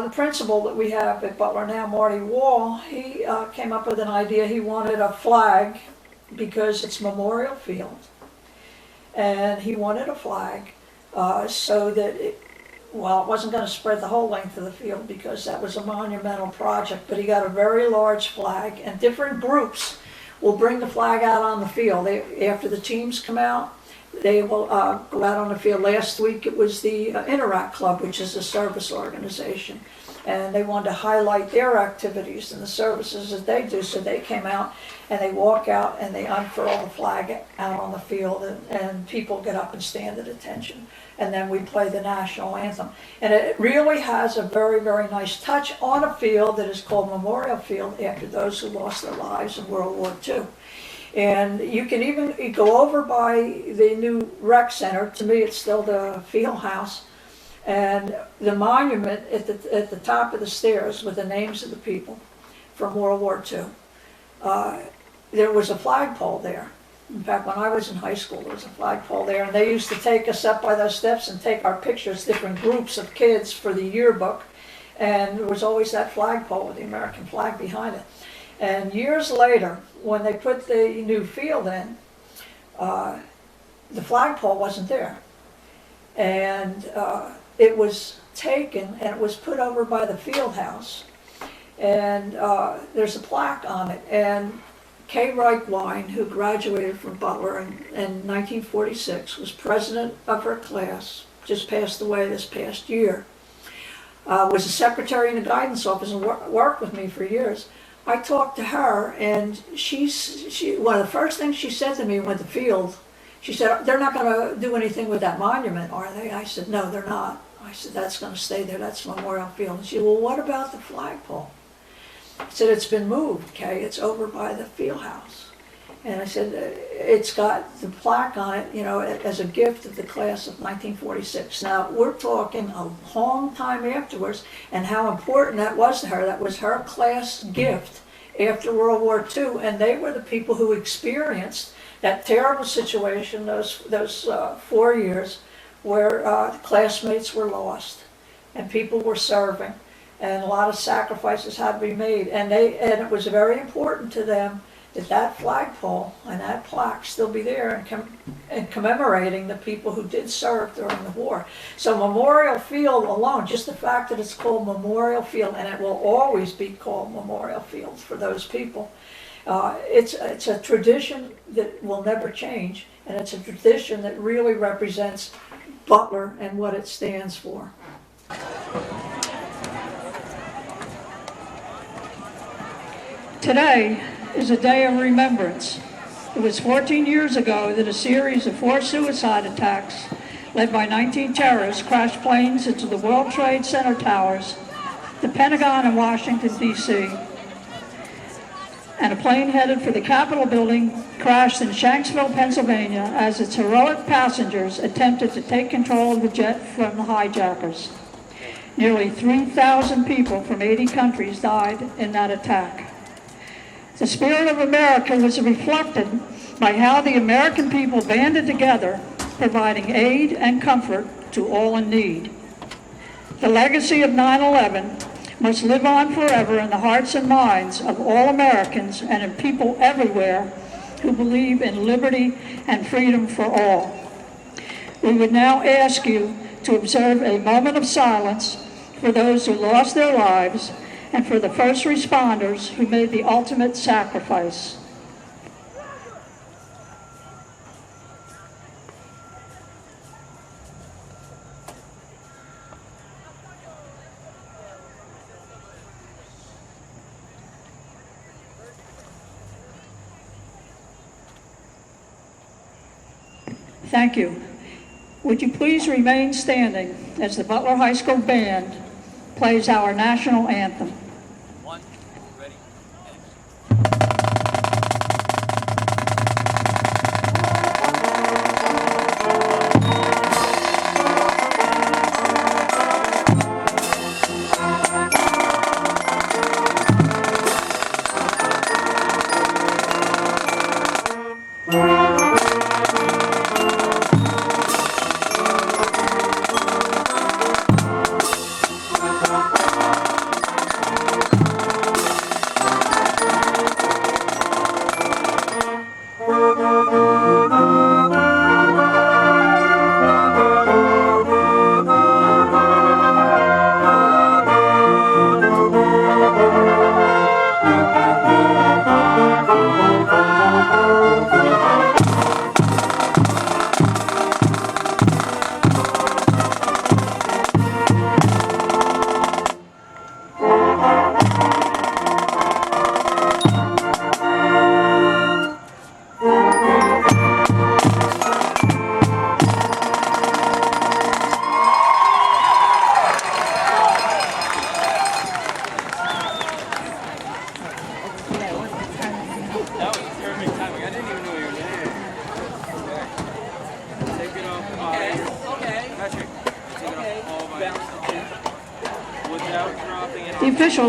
the principal that we have at Butler now, Marty Wall, he came up with an idea. He wanted a flag because it's Memorial Field. And he wanted a flag so that it wasn't going to spread the whole length of the field because that was a monumental project, but he got a very large flag, and different groups will bring the flag out on the field. After the teams come out, they will go out on the field. Last week it was the Interact Club, which is a service organization, and they wanted to highlight their activities and the services that they do, so they came out and they walk out and they unfurl the flag out on the field, and people get up and stand at attention. And then we play the national anthem. And it really has a very, very nice touch on a field that is called Memorial Field after those who lost their lives in World War II. And you can even go over by the new rec center. To me, it's still the field house. And the monument at the top of the stairs with the names of the people from World War II. There was a flagpole there. In fact, when I was in high school, there was a flagpole there, and they used to take us up by those steps and take our pictures, different groups of kids for the yearbook, and there was always that flagpole with the American flag behind it. And years later, when they put the new field in, the flagpole wasn't there. And it was taken and it was put over by the field house. And there's a plaque on it. And Kay Reichwein, who graduated from Butler in 1946, was president of her class, just passed away this past year, was a secretary in the guidance office and worked with me for years. I talked to her, and one of the first things she said to me when the field, she said, "They're not going to do anything with that monument, are they?" I said, "No, they're not." I said, "That's going to stay there. That's Memorial Field." And she said, "Well, what about the flagpole?" I said, "It's been moved, Kay. It's over by the field house." And I said, "It's got the plaque on it, as a gift of the class of 1946. Now, we're talking a long time afterwards, and how important that was to her. That was her class gift after World War II, and they were the people who experienced that terrible situation, those 4 years, where classmates were lost, and people were serving. And a lot of sacrifices had to be made, and it was very important to them that flagpole and that plaque still be there and commemorating the people who did serve during the war. So Memorial Field alone, just the fact that it's called Memorial Field, and it will always be called Memorial Field for those people, it's a tradition that will never change, and it's a tradition that really represents Butler and what it stands for. Today is a day of remembrance. It was 14 years ago that a series of 4 suicide attacks led by 19 terrorists crashed planes into the World Trade Center towers, the Pentagon in Washington, D.C., and a plane headed for the Capitol building crashed in Shanksville, Pennsylvania, as its heroic passengers attempted to take control of the jet from the hijackers. Nearly 3,000 people from 80 countries died in that attack. The spirit of America was reflected by how the American people banded together, providing aid and comfort to all in need. The legacy of 9/11 must live on forever in the hearts and minds of all Americans and in people everywhere who believe in liberty and freedom for all. We would now ask you to observe a moment of silence for those who lost their lives and for the first responders who made the ultimate sacrifice. Thank you. Would you please remain standing as the Butler High School Band plays our national anthem. One, ready, Thank you. balance the tip without dropping it The off. official